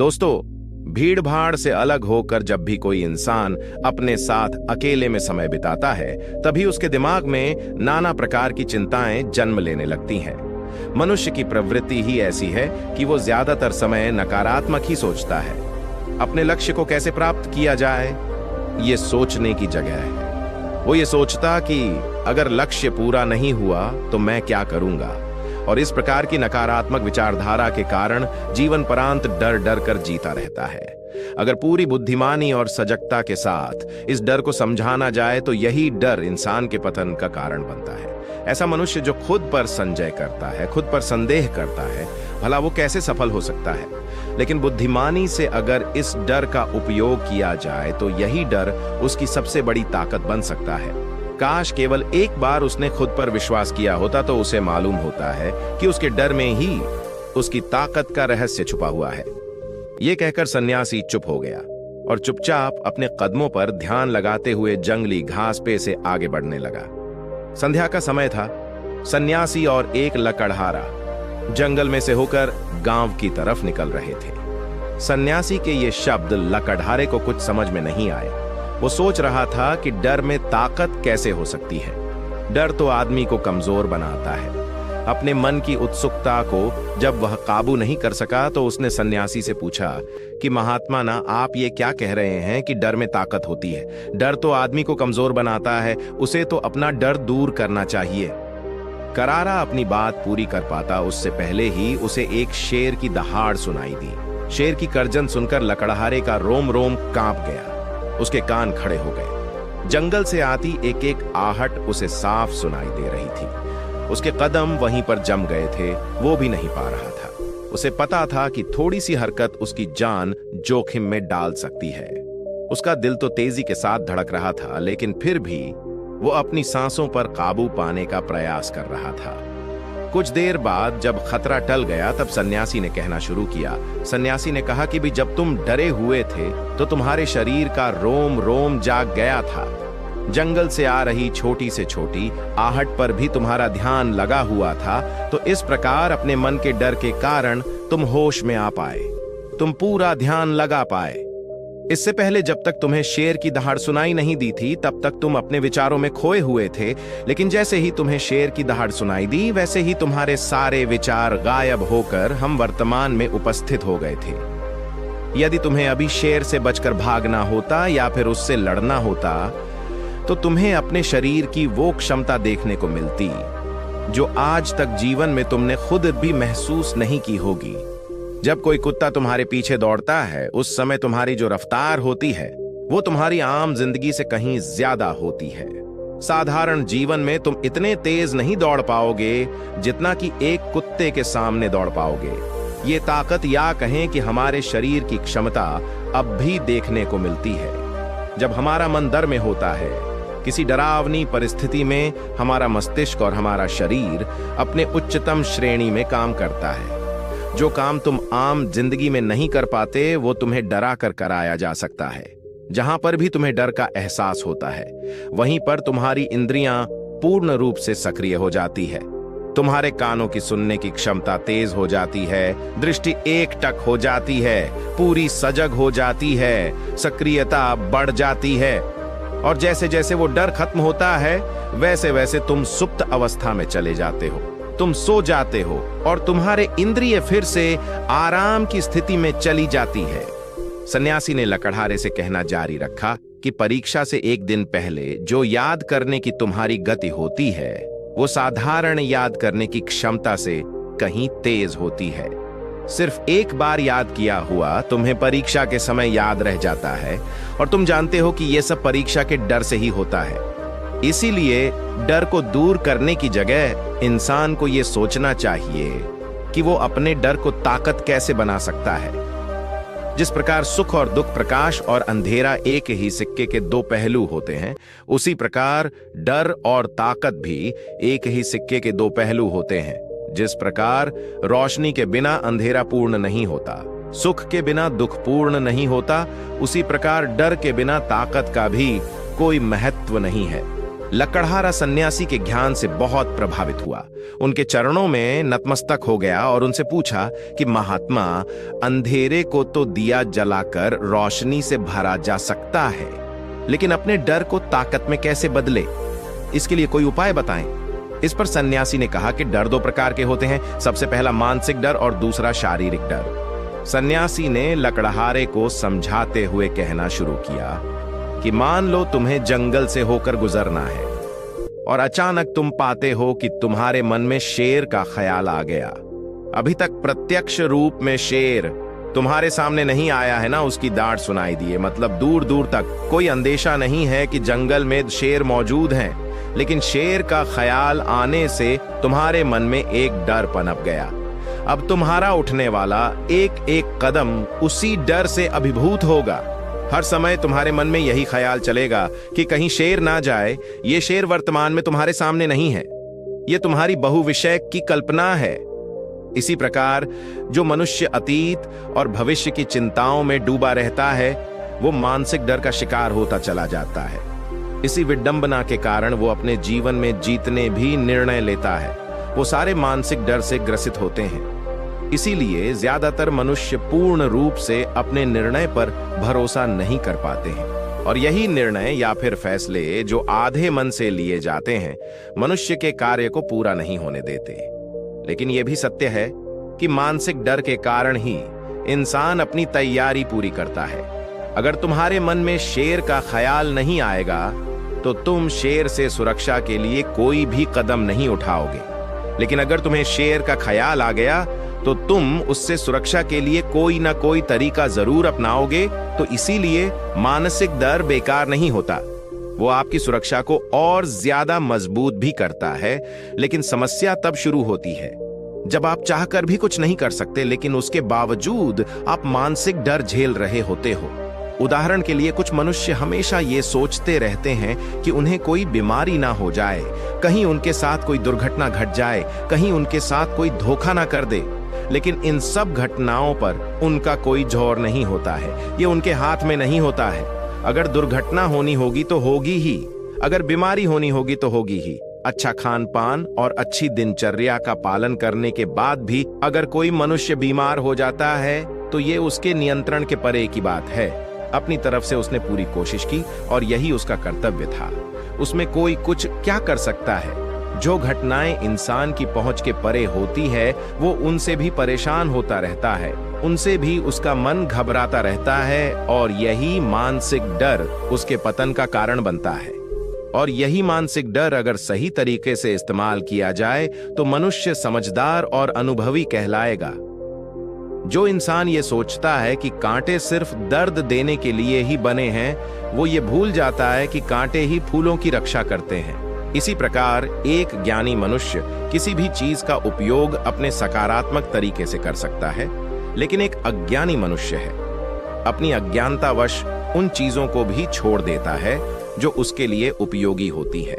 दोस्तों, भीड़ भाड़ से अलग होकर जब भी कोई इंसान अपने साथ अकेले में समय बिताता है, तभी उसके दिमाग में नाना प्रकार की चिंताएं जन्म लेने लगती हैं। मनुष्य की प्रवृत्ति ही ऐसी है कि वो ज्यादातर समय नकारात्मक ही सोचता है। अपने लक्ष्य को कैसे प्राप्त किया जाए, ये सोचने की जगह है। वो ये सोचता कि अगर लक्ष्य पूरा नहीं हुआ तो मैं क्या करूंगा, और इस प्रकार की नकारात्मक विचारधारा के कारण जीवन परांत डर डर कर जीता रहता है। अगर पूरी बुद्धिमानी और सजगता के साथ इस डर को समझाना जाए तो यही डर इंसान के पतन का कारण बनता है। ऐसा मनुष्य जो खुद पर संजय करता है, खुद पर संदेह करता है, भला वो कैसे सफल हो सकता है। लेकिन बुद्धिमानी से अगर इस डर का उपयोग किया जाए तो यही डर उसकी सबसे बड़ी ताकत बन सकता है। काश केवल एक बार उसने खुद पर विश्वास किया होता तो उसे मालूम होता है कि उसके डर में ही उसकी ताकत का रहस्य छुपा हुआ है। यह कहकर सन्यासी चुप हो गया और चुपचाप अपने कदमों पर ध्यान लगाते हुए जंगली घास पे से आगे बढ़ने लगा। संध्या का समय था। सन्यासी और एक लकड़हारा जंगल में से होकर गांव की तरफ निकल रहे थे। सन्यासी के ये शब्द लकड़हारे को कुछ समझ में नहीं आए। वो सोच रहा था कि डर में ताकत कैसे हो सकती है। डर तो आदमी को कमजोर बनाता है। अपने मन की उत्सुकता को जब वह काबू नहीं कर सका तो उसने सन्यासी से पूछा कि महात्मा ना, आप ये क्या कह रहे हैं कि डर में ताकत होती है? डर तो आदमी को कमजोर बनाता है, उसे तो अपना डर दूर करना चाहिए। करारा अपनी बात पूरी कर पाता उससे पहले ही उसे एक शेर की दहाड़ सुनाई दी। शेर की गर्जन सुनकर लकड़हारे का रोम रोम कांप गया। उसके कान खड़े हो गए। जंगल से आती एक एक आहट उसे साफ सुनाई दे रही थी। उसके कदम वहीं पर जम गए थे, वो भी नहीं पा रहा था। उसे पता था कि थोड़ी सी हरकत उसकी जान जोखिम में डाल सकती है। उसका दिल तो तेजी के साथ धड़क रहा था, लेकिन फिर भी वो अपनी सांसों पर काबू पाने का प्रयास कर रहा था। कुछ देर बाद जब खतरा टल गया तब सन्यासी ने कहना शुरू किया। सन्यासी ने कहा कि भी जब तुम डरे हुए थे तो तुम्हारे शरीर का रोम रोम जाग गया था। जंगल से आ रही छोटी से छोटी आहट पर भी तुम्हारा ध्यान लगा हुआ था। तो इस प्रकार अपने मन के डर के कारण तुम होश में आ पाए, तुम पूरा ध्यान लगा पाए। इससे पहले जब तक तुम्हें शेर की दहाड़ सुनाई नहीं दी थी तब तक तुम अपने विचारों में खोए हुए थे, लेकिन जैसे ही तुम्हें शेर की दहाड़ सुनाई दी वैसे ही तुम्हारे सारे विचार गायब होकर हम वर्तमान में उपस्थित हो गए थे। यदि तुम्हें अभी शेर से बचकर भागना होता या फिर उससे लड़ना होता तो तुम्हें अपने शरीर की वो क्षमता देखने को मिलती जो आज तक जीवन में तुमने खुद भी महसूस नहीं की होगी। जब कोई कुत्ता तुम्हारे पीछे दौड़ता है उस समय तुम्हारी जो रफ्तार होती है वो तुम्हारी आम जिंदगी से कहीं ज्यादा होती है। साधारण जीवन में तुम इतने तेज नहीं दौड़ पाओगे जितना कि एक कुत्ते के सामने दौड़ पाओगे। ये ताकत या कहें कि हमारे शरीर की क्षमता अब भी देखने को मिलती है। जब हमारा मन डर में होता है, किसी डरावनी परिस्थिति में, हमारा मस्तिष्क और हमारा शरीर अपने उच्चतम श्रेणी में काम करता है। जो काम तुम आम जिंदगी में नहीं कर पाते वो तुम्हें डरा कर कराया जा सकता है। जहां पर भी तुम्हें डर का एहसास होता है वहीं पर तुम्हारी इंद्रियां पूर्ण रूप से सक्रिय हो जाती है। तुम्हारे कानों की सुनने की क्षमता तेज हो जाती है, दृष्टि एकटक हो जाती है, पूरी सजग हो जाती है, सक्रियता बढ़ जाती है। और जैसे जैसे वो डर खत्म होता है वैसे वैसे तुम सुप्त अवस्था में चले जाते हो, तुम सो जाते हो और तुम्हारे इंद्रिय फिर से आराम की स्थिति में चली जाती है। सन्यासी ने लकड़हारे से कहना जारी रखा कि परीक्षा से एक दिन पहले जो याद करने की तुम्हारी गति होती है वो साधारण याद करने की क्षमता से कहीं तेज होती है। सिर्फ एक बार याद किया हुआ तुम्हें परीक्षा के समय याद रह जाता है और तुम जानते हो कि यह सब परीक्षा के डर से ही होता है। इसीलिए डर को दूर करने की जगह इंसान को यह सोचना चाहिए कि वो अपने डर को ताकत कैसे बना सकता है। जिस प्रकार सुख और दुख, प्रकाश और अंधेरा एक ही सिक्के के दो पहलू होते हैं, उसी प्रकार डर और ताकत भी एक ही सिक्के के दो पहलू होते हैं। जिस प्रकार रोशनी के बिना अंधेरा पूर्ण नहीं होता, सुख के बिना दुख पूर्ण नहीं होता, उसी प्रकार डर के बिना ताकत का भी कोई महत्व नहीं है। लकड़हारा सन्यासी के ज्ञान से बहुत प्रभावित हुआ। उनके चरणों में नतमस्तक हो गया और उनसे पूछा कि महात्मा, अंधेरे को तो दिया जलाकर रोशनी से भरा जा सकता है, लेकिन अपने डर को ताकत में कैसे बदले? इसके लिए कोई उपाय बताएं। इस पर सन्यासी ने कहा कि डर दो प्रकार के होते हैं, सबसे पहला मानसिक डर और दूसरा शारीरिक डर। सन्यासी ने लकड़हारे को समझाते हुए कहना शुरू किया कि मान लो तुम्हें जंगल से होकर गुजरना है और अचानक तुम पाते हो कि तुम्हारे मन में शेर का ख्याल आ गया। अभी तक प्रत्यक्ष रूप में शेर तुम्हारे सामने नहीं आया है ना, उसकी डांट सुनाई दी है, मतलब दूर दूर तक कोई अंदेशा नहीं है कि जंगल में शेर मौजूद हैं, लेकिन शेर का ख्याल आने से तुम्हारे मन में एक डर पनप गया। अब तुम्हारा उठने वाला एक एक कदम उसी डर से अभिभूत होगा। हर समय तुम्हारे मन में यही ख्याल चलेगा कि कहीं शेर ना जाए। ये शेर वर्तमान में तुम्हारे सामने नहीं है, ये तुम्हारी बहुविषय की कल्पना है। इसी प्रकार जो मनुष्य अतीत और भविष्य की चिंताओं में डूबा रहता है, वो मानसिक डर का शिकार होता चला जाता है। इसी विडंबना के कारण वो अपने जीवन में जीतने भी निर्णय लेता है, वो सारे मानसिक डर से ग्रसित होते हैं। इसीलिए ज्यादातर मनुष्य पूर्ण रूप से अपने निर्णय पर भरोसा नहीं कर पाते हैं, और यही निर्णय या फिर फैसले जो आधे मन से लिए जाते हैं, मनुष्य के कार्य को पूरा नहीं होने देते। लेकिन यह भी सत्य है कि मानसिक डर के कारण ही इंसान अपनी तैयारी पूरी करता है। अगर तुम्हारे मन में शेर का ख्याल नहीं आएगा तो तुम शेर से सुरक्षा के लिए कोई भी कदम नहीं उठाओगे, लेकिन अगर तुम्हें शेर का ख्याल आ गया तो तुम उससे सुरक्षा के लिए कोई ना कोई तरीका जरूर अपनाओगे। तो इसीलिए मानसिक डर बेकार नहीं होता, वो आपकी सुरक्षा को और ज्यादा मजबूत भी करता है। लेकिन समस्या तब शुरू होती है जब आप चाहकर भी कुछ नहीं कर सकते, लेकिन उसके बावजूद आप मानसिक डर झेल रहे होते हो। उदाहरण के लिए, कुछ मनुष्य हमेशा ये सोचते रहते हैं कि उन्हें कोई बीमारी ना हो जाए, कहीं उनके साथ कोई दुर्घटना घट जाए, कहीं उनके साथ कोई धोखा ना कर दे। लेकिन इन सब घटनाओं पर उनका कोई जोर नहीं होता है, ये उनके हाथ में नहीं होता है। अगर दुर्घटना होनी होगी तो होगी ही, अगर बीमारी होनी होगी तो होगी ही। अच्छा खान पान और अच्छी दिनचर्या का पालन करने के बाद भी अगर कोई मनुष्य बीमार हो जाता है तो ये उसके नियंत्रण के परे की बात है। अपनी तरफ से उसने पूरी कोशिश की और यही उसका कर्तव्य था, उसमें कोई कुछ क्या कर सकता है। जो घटनाएं इंसान की पहुंच के परे होती है, वो उनसे भी परेशान होता रहता है, उनसे भी उसका मन घबराता रहता है, और यही मानसिक डर उसके पतन का कारण बनता है। और यही मानसिक डर अगर सही तरीके से इस्तेमाल किया जाए तो मनुष्य समझदार और अनुभवी कहलाएगा। जो इंसान ये सोचता है कि कांटे सिर्फ दर्द देने के लिए ही बने हैं, वो ये भूल जाता है कि कांटे ही फूलों की रक्षा करते हैं। इसी प्रकार एक ज्ञानी मनुष्य किसी भी चीज का उपयोग अपने सकारात्मक तरीके से कर सकता है, लेकिन एक अज्ञानी मनुष्य है अपनी अज्ञानतावश उन चीजों को भी छोड़ देता है जो उसके लिए उपयोगी होती है।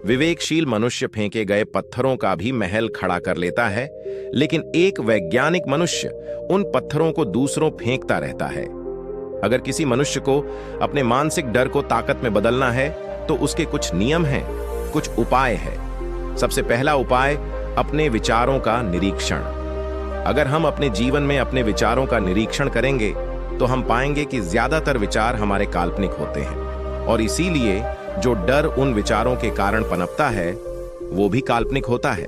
विवेकशील मनुष्य फेंके गए पत्थरों का भी महल खड़ा कर लेता है, लेकिन एक वैज्ञानिक मनुष्य उन पत्थरों को दूसरों फेंकता रहता है। अगर किसी मनुष्य को अपने मानसिक डर को ताकत में बदलना है तो उसके कुछ नियम हैं, कुछ उपाय हैं। सबसे पहला उपाय, अपने विचारों का निरीक्षण। अगर हम अपने जीवन में अपने विचारों का निरीक्षण करेंगे तो हम पाएंगे कि ज्यादातर विचार हमारे काल्पनिक होते हैं, और इसीलिए जो डर उन विचारों के कारण पनपता है वो भी काल्पनिक होता है।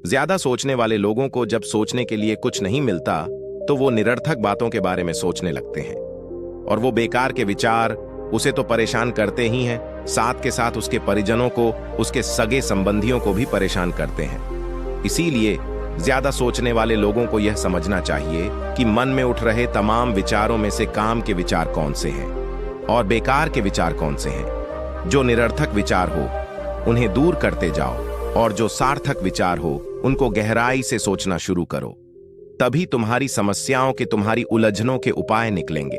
ज्यादा सोचने वाले लोगों को जब सोचने के लिए कुछ नहीं मिलता तो वो निरर्थक बातों के बारे में सोचने लगते हैं, और वो बेकार के विचार उसे तो परेशान करते ही हैं, साथ के साथ उसके परिजनों को, उसके सगे संबंधियों को भी परेशान करते हैं। इसीलिए ज्यादा सोचने वाले लोगों को यह समझना चाहिए कि मन में उठ रहे तमाम विचारों में से काम के विचार कौन से हैं और बेकार के विचार कौन से हैं। जो निरर्थक विचार हो उन्हें दूर करते जाओ, और जो सार्थक विचार हो उनको गहराई से सोचना शुरू करो। तभी तुम्हारी समस्याओं के, तुम्हारी उलझनों के उपाय निकलेंगे।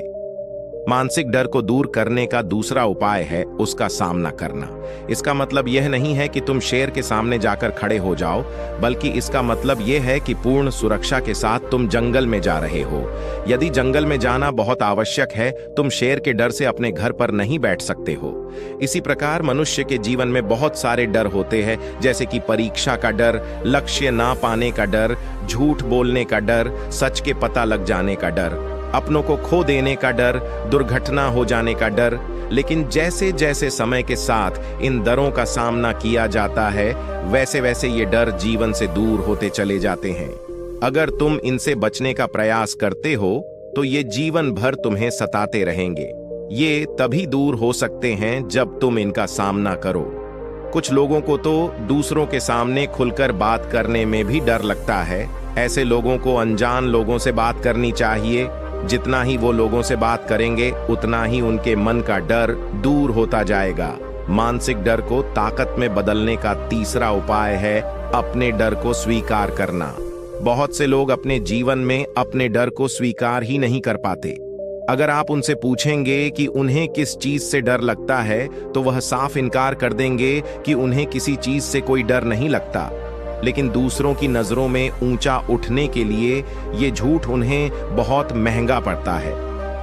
मानसिक डर को दूर करने का दूसरा उपाय है उसका सामना करना। इसका मतलब यह नहीं है कि तुम शेर के सामने जाकर खड़े हो जाओ, बल्कि इसका मतलब यह है कि पूर्ण सुरक्षा के साथ तुम जंगल में जा रहे हो। यदि जंगल में जाना बहुत आवश्यक है, तुम शेर के डर से अपने घर पर नहीं बैठ सकते हो। इसी प्रकार मनुष्य के जीवन में बहुत सारे डर होते हैं, जैसे कि परीक्षा का डर, लक्ष्य ना पाने का डर, झूठ बोलने का डर, सच के पता लग जाने का डर, अपनों को खो देने का डर, दुर्घटना हो जाने का डर। लेकिन जैसे जैसे समय के साथ इन डरों का सामना किया जाता है, वैसे वैसे ये डर जीवन से दूर होते चले जाते हैं। अगर तुम इनसे बचने का प्रयास करते हो तो ये जीवन भर तुम्हें सताते रहेंगे। ये तभी दूर हो सकते हैं जब तुम इनका सामना करो। कुछ लोगों को तो दूसरों के सामने खुलकर बात करने में भी डर लगता है। ऐसे लोगों को अनजान लोगों से बात करनी चाहिए। जितना ही वो लोगों से बात करेंगे, उतना ही उनके मन का डर दूर होता जाएगा। मानसिक डर को ताकत में बदलने का तीसरा उपाय है अपने डर को स्वीकार करना। बहुत से लोग अपने जीवन में अपने डर को स्वीकार ही नहीं कर पाते। अगर आप उनसे पूछेंगे कि उन्हें किस चीज से डर लगता है, तो वह साफ इनकार कर देंगे कि उन्हें किसी चीज से कोई डर नहीं लगता। लेकिन दूसरों की नजरों में ऊंचा उठने के लिए ये झूठ उन्हें बहुत महंगा पड़ता है।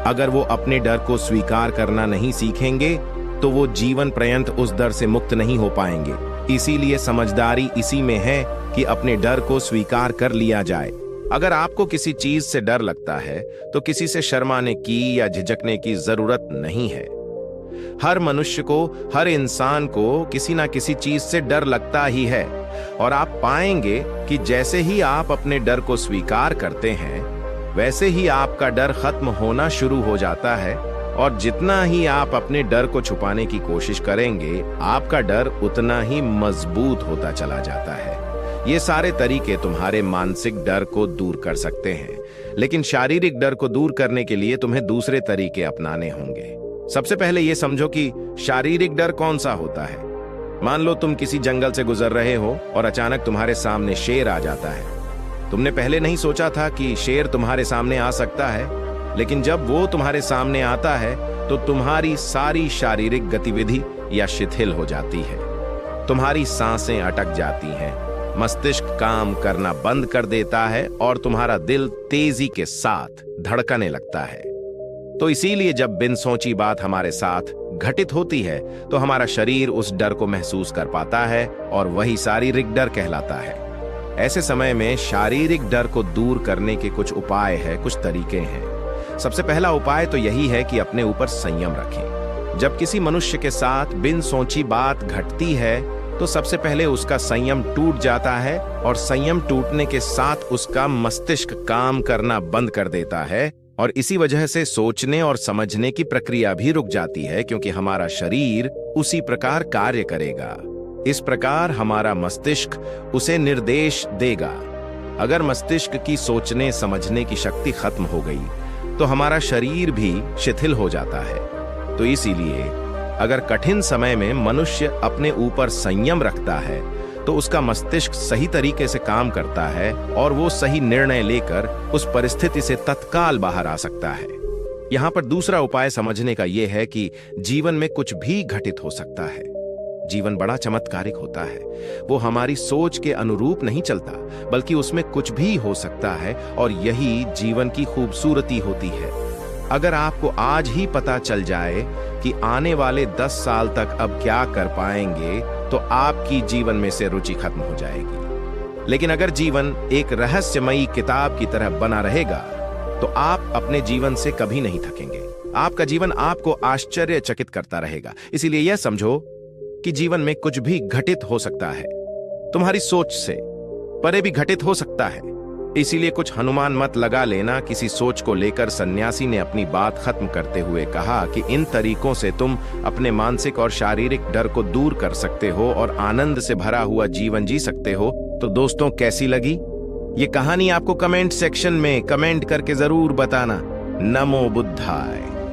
अगर वो अपने डर को स्वीकार करना नहीं सीखेंगे, तो वो जीवन पर्यंत उस डर से मुक्त नहीं हो पाएंगे। इसीलिए समझदारी इसी में है कि अपने डर को स्वीकार कर लिया जाए। अगर आपको किसी चीज से डर लगता है, तो किसी से शर्माने की या झिझकने की जरूरत नहीं है। हर मनुष्य को, हर इंसान को किसी ना किसी चीज से डर लगता ही है। और आप पाएंगे कि जैसे ही आप अपने डर को स्वीकार करते हैं, वैसे ही आपका डर खत्म होना शुरू हो जाता है। और जितना ही आप अपने डर को छुपाने की कोशिश करेंगे, आपका डर उतना ही मजबूत होता चला जाता है। ये सारे तरीके तुम्हारे मानसिक डर को दूर कर सकते हैं, लेकिन शारीरिक डर को दूर करने के लिए तुम्हें दूसरे तरीके अपनाने होंगे। सबसे पहले ये समझो कि शारीरिक डर कौन सा होता है। मान लो तुम किसी जंगल से गुजर रहे हो और अचानक तुम्हारे सामने शेर आ जाता है। तुमने पहले नहीं सोचा था कि शेर तुम्हारे सामने आ सकता है, लेकिन जब वो तुम्हारे सामने आता है तो तुम्हारी सारी शारीरिक गतिविधि या शिथिल हो जाती है। तुम्हारी सांसें अटक जाती हैं, मस्तिष्क काम करना बंद कर देता है और तुम्हारा दिल तेजी के साथ धड़कने लगता है। तो इसीलिए जब बिन सोची बात हमारे साथ घटित होती है, तो हमारा शरीर उस डर को महसूस कर पाता है और वही शारीरिक डर कहलाता है। ऐसे समय में शारीरिक डर को दूर करने के कुछ उपाय हैं, कुछ तरीके हैं। सबसे पहला उपाय तो यही है कि अपने ऊपर संयम रखें। जब किसी मनुष्य के साथ बिन सोची बात घटती है, तो सबसे पहले उसका संयम टूट जाता है और संयम टूटने के साथ उसका मस्तिष्क काम करना बंद कर देता है। और इसी वजह से सोचने और समझने की प्रक्रिया भी रुक जाती है, क्योंकि हमारा शरीर उसी प्रकार कार्य करेगा। इस प्रकार हमारा मस्तिष्क उसे निर्देश देगा। अगर मस्तिष्क की सोचने समझने की शक्ति खत्म हो गई, तो हमारा शरीर भी शिथिल हो जाता है। तो इसीलिए अगर कठिन समय में मनुष्य अपने ऊपर संयम रखता है, तो उसका मस्तिष्क सही तरीके से काम करता है और वो सही निर्णय लेकर उस परिस्थिति से तत्काल बाहर आ सकता है। यहाँ पर दूसरा उपाय समझने का यह है कि जीवन में कुछ भी घटित हो सकता है। जीवन बड़ा चमत्कारिक होता है। वो हमारी सोच के अनुरूप नहीं चलता, बल्कि उसमें कुछ भी हो सकता है, और यही जीवन की खूबसूरती होती है। अगर आपको आज ही पता चल जाए कि आने वाले 10 साल तक अब क्या कर पाएंगे, तो आपकी जीवन में से रुचि खत्म हो जाएगी। लेकिन अगर जीवन एक रहस्यमयी किताब की तरह बना रहेगा, तो आप अपने जीवन से कभी नहीं थकेंगे। आपका जीवन आपको आश्चर्यचकित करता रहेगा। इसीलिए यह समझो कि जीवन में कुछ भी घटित हो सकता है, तुम्हारी सोच से परे भी घटित हो सकता है। इसीलिए कुछ अनुमान मत लगा लेना। किसी सोच को लेकर सन्यासी ने अपनी बात खत्म करते हुए कहा कि इन तरीकों से तुम अपने मानसिक और शारीरिक डर को दूर कर सकते हो और आनंद से भरा हुआ जीवन जी सकते हो। तो दोस्तों, कैसी लगी ये कहानी? आपको कमेंट सेक्शन में कमेंट करके जरूर बताना। नमो बुद्धाय।